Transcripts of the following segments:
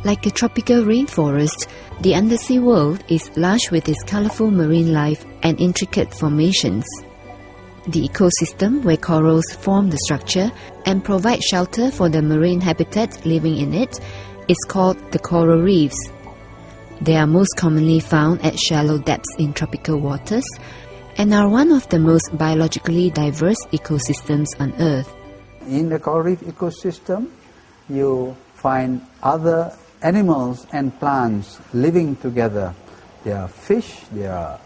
Like a tropical rainforest, the undersea world is lush with its colorful marine life and intricate formations. The ecosystem where corals form the structure and provide shelter for the marine habitat living in it is called the coral reefs. They are most commonly found at shallow depths in tropical waters and are one of the most biologically diverse ecosystems on Earth. In the coral reef ecosystem, you find other animals and plants living together. There are fish, there are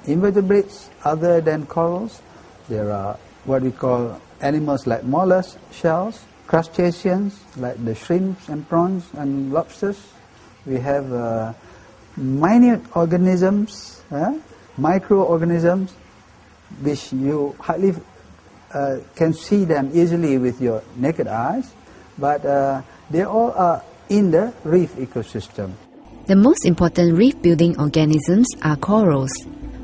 invertebrates other than corals. There are what we call animals like mollusks, shells, crustaceans like the shrimps and prawns and lobsters. We have minute organisms, microorganisms, which you hardly can see them easily with your naked eyes, but they all are in the reef ecosystem. The most important reef-building organisms are corals.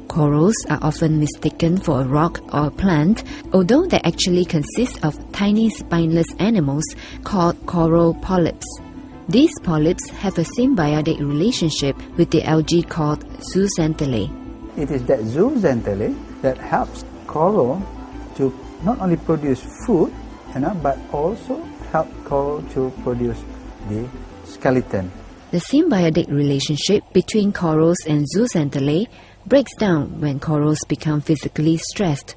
Corals are often mistaken for a rock or a plant, although they actually consist of tiny spineless animals called coral polyps. These polyps have a symbiotic relationship with the algae called zooxanthellae. It is that zooxanthellae that helps coral to not only produce food, but also help coral to produce the skeleton. The symbiotic relationship between corals and zooxanthellae breaks down when corals become physically stressed.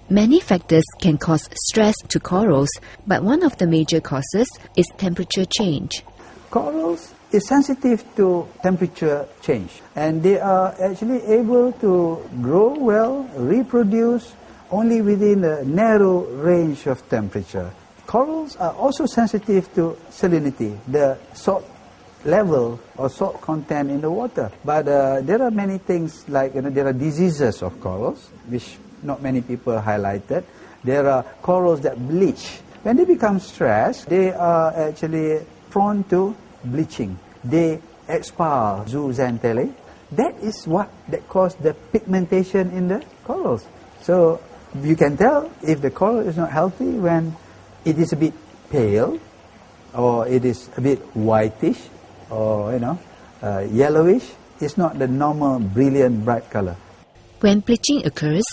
Many factors can cause stress to corals, but one of the major causes is temperature change. Corals is sensitive to temperature change, and they are actually able to grow well, reproduce only within a narrow range of temperature. Corals are also sensitive to salinity, the salt level or salt content in the water. But there are many things like, there are diseases of corals, which not many people highlighted. There are corals that bleach. When they become stressed, they are actually prone to bleaching. They expel zooxanthellae. That is what that causes the pigmentation in the corals. So you can tell if the coral is not healthy when it is a bit pale, or it is a bit whitish, or yellowish. It's not the normal brilliant bright color. When bleaching occurs,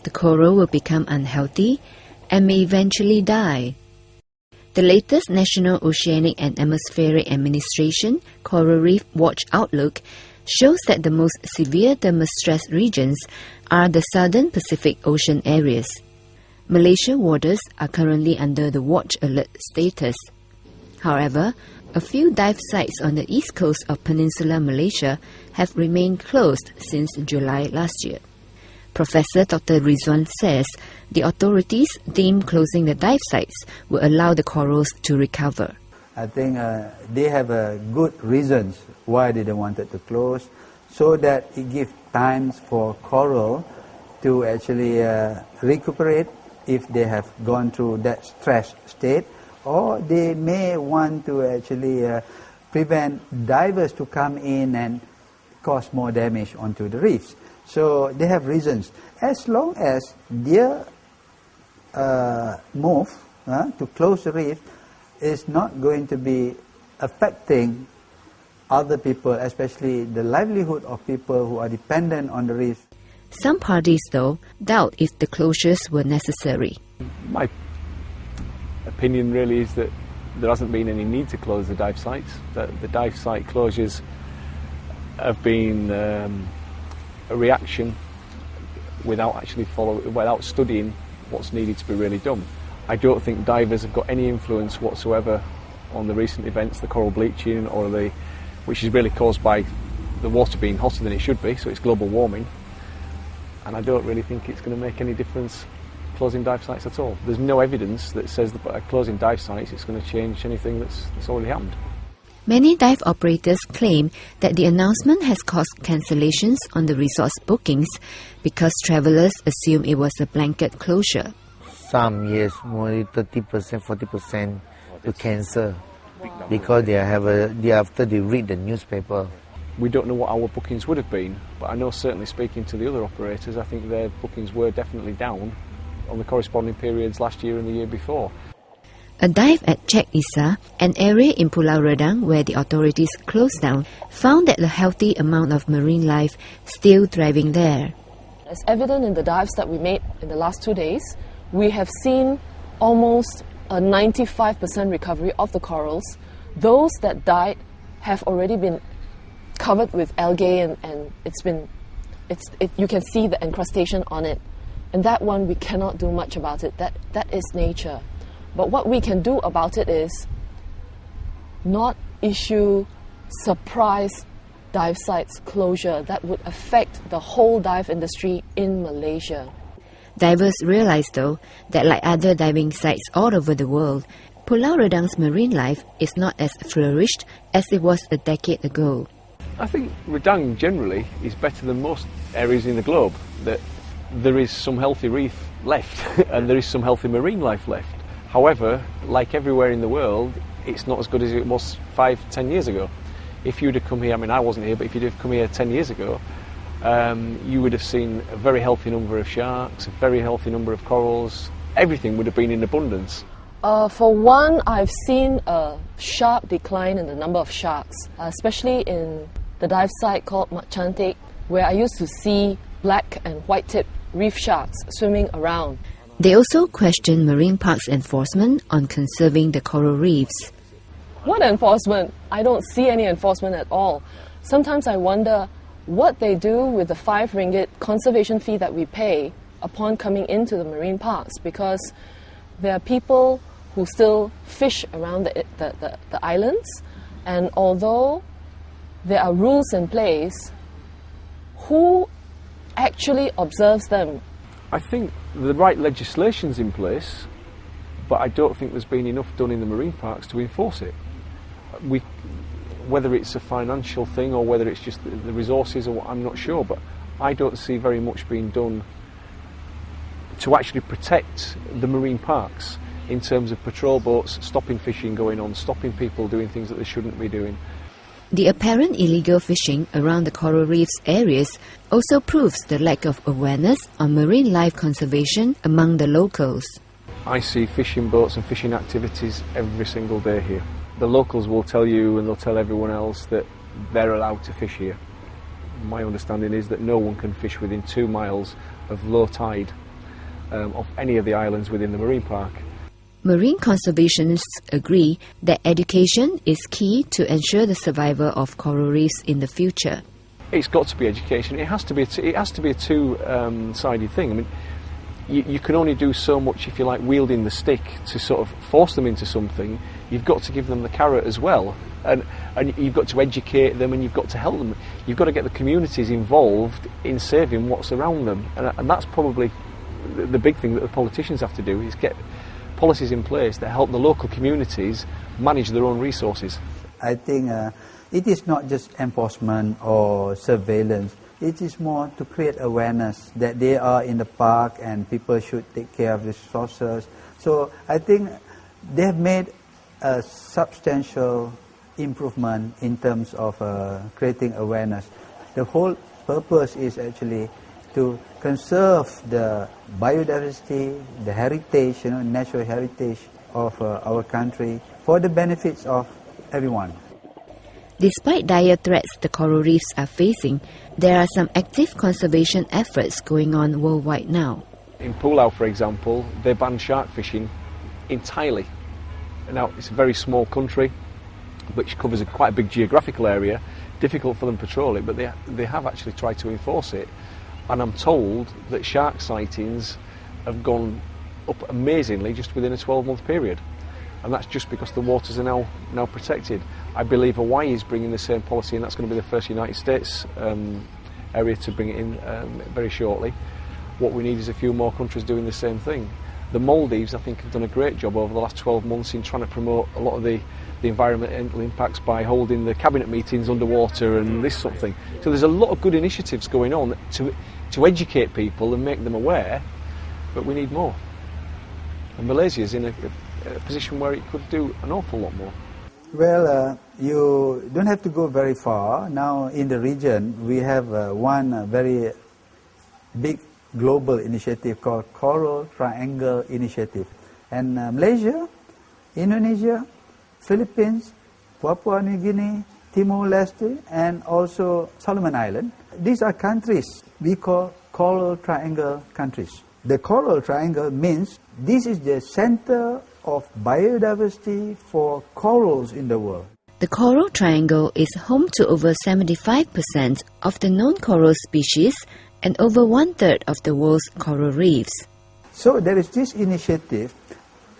the coral will become unhealthy and may eventually die. The latest National Oceanic and Atmospheric Administration Coral Reef Watch Outlook shows that the most severe thermostress regions are the southern Pacific Ocean areas. Malaysia waters are currently under the watch alert status. However, a few dive sites on the east coast of Peninsular Malaysia have remained closed since July last year. Professor Dr. Rizwan says the authorities deem closing the dive sites will allow the corals to recover. I think they have good reasons why they don't want it to close, so that it gives time for coral to actually recuperate if they have gone through that stress state, or they may want to actually prevent divers to come in and cause more damage onto the reefs. So they have reasons. As long as their move to close the reef is not going to be affecting other people, especially the livelihood of people who are dependent on the reef. Some parties, though, doubt if the closures were necessary. My opinion really is that there hasn't been any need to close the dive sites. The dive site closures have been a reaction without studying what's needed to be really done. I don't think divers have got any influence whatsoever on the recent events, the coral bleaching, which is really caused by the water being hotter than it should be, so it's global warming. And I don't really think it's going to make any difference closing dive sites at all. There's no evidence that says that by closing dive sites it's going to change anything that's already happened. Many dive operators claim that the announcement has caused cancellations on the resort's bookings because travellers assume it was a blanket closure. Some, yes, more 30%, 40% to cancel because after they read the newspaper. We don't know what our bookings would have been, but I know certainly speaking to the other operators, I think their bookings were definitely down on the corresponding periods last year and the year before. A dive at Cek Isa, an area in Pulau Redang where the authorities closed down, found that a healthy amount of marine life still thriving there. As evident in the dives that we made in the last 2 days, we have seen almost a 95% recovery of the corals. Those that died have already been covered with algae and you can see the encrustation on it. And that one, we cannot do much about it. That is nature. But what we can do about it is not issue surprise dive sites closure that would affect the whole dive industry in Malaysia. Divers realize, though, that like other diving sites all over the world, Pulau Redang's marine life is not as flourished as it was a decade ago. I think Redang generally is better than most areas in the globe, that there is some healthy reef left and there is some healthy marine life left. However, like everywhere in the world, it's not as good as it was 5-10 years ago. If you'd have come here, I mean I wasn't here, but if you'd have come here 10 years ago, you would have seen a very healthy number of sharks, a very healthy number of corals. Everything would have been in abundance. For one, I've seen a sharp decline in the number of sharks, especially in the dive site called Mat Cantik, where I used to see black and white-tipped reef sharks swimming around. They also question Marine Park's enforcement on conserving the coral reefs. What enforcement? I don't see any enforcement at all. Sometimes I wonder what they do with the 5 ringgit conservation fee that we pay upon coming into the marine parks, because there are people who still fish around the islands, and although there are rules in place, who actually observes them? I think the right legislation's in place, but I don't think there's been enough done in the marine parks to enforce it. Whether it's a financial thing or whether it's just the resources or what, I'm not sure, but I don't see very much being done to actually protect the marine parks in terms of patrol boats, stopping fishing going on, stopping people doing things that they shouldn't be doing. The apparent illegal fishing around the coral reefs areas also proves the lack of awareness on marine life conservation among the locals. I see fishing boats and fishing activities every single day here. The locals will tell you and they'll tell everyone else that they're allowed to fish here. My understanding is that no one can fish within 2 miles of low tide of any of the islands within the marine park. Marine conservationists agree that education is key to ensure the survival of coral reefs in the future. It's got to be education. It has to be a two-sided thing. I mean, you can only do so much if you like wielding the stick to sort of force them into something. You've got to give them the carrot as well, and you've got to educate them and you've got to help them. You've got to get the communities involved in saving what's around them, and that's probably the big thing that the politicians have to do, is get policies in place that help the local communities manage their own resources. I think it is not just enforcement or surveillance. It is more to create awareness that they are in the park and people should take care of the resources. So I think they have made a substantial improvement in terms of creating awareness. The whole purpose is actually to conserve the biodiversity, the heritage, natural heritage of our country for the benefits of everyone. Despite dire threats the coral reefs are facing, there are some active conservation efforts going on worldwide now. In Pulau, for example, they banned shark fishing entirely. Now, it's a very small country, which covers quite a big geographical area, difficult for them to patrol it, but they have actually tried to enforce it. And I'm told that shark sightings have gone up amazingly just within a 12-month period. And that's just because the waters are now protected. I believe Hawaii is bringing the same policy, and that's going to be the first United States area to bring it in very shortly. What we need is a few more countries doing the same thing. The Maldives, I think, have done a great job over the last 12 months in trying to promote a lot of the environmental impacts by holding the cabinet meetings underwater and this sort of thing. So there's a lot of good initiatives going on to educate people and make them aware, but we need more. And Malaysia's in a position where it could do an awful lot more. Well, you don't have to go very far. Now in the region we have one very big global initiative called Coral Triangle Initiative. And Malaysia Indonesia, Philippines, Papua New Guinea, Timor-Leste, and also Solomon Island. These are countries we call Coral Triangle countries. The Coral Triangle means this is the center of biodiversity for corals in the world. The Coral Triangle is home to over 75% of the known coral species and over one-third of the world's coral reefs. So there is this initiative,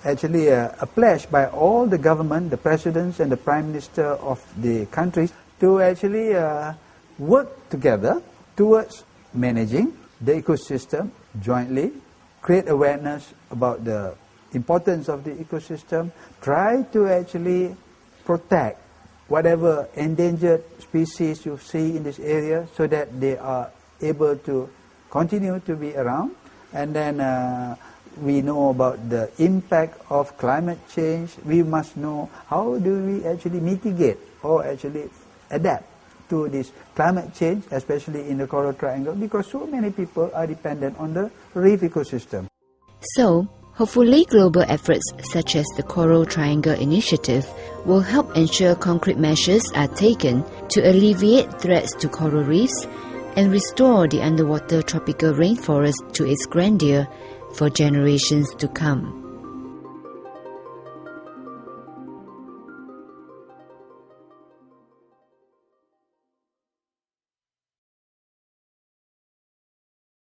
actually a pledge by all the government, the presidents and the prime minister of the countries to actually work together towards managing the ecosystem jointly, create awareness about the importance of the ecosystem, try to actually protect whatever endangered species you see in this area so that they are able to continue to be around. And then we know about the impact of climate change. We must know how do we actually mitigate or actually adapt to this climate change, especially in the Coral Triangle, because so many people are dependent on the reef ecosystem. So, hopefully global efforts such as the Coral Triangle Initiative will help ensure concrete measures are taken to alleviate threats to coral reefs and restore the underwater tropical rainforest to its grandeur for generations to come.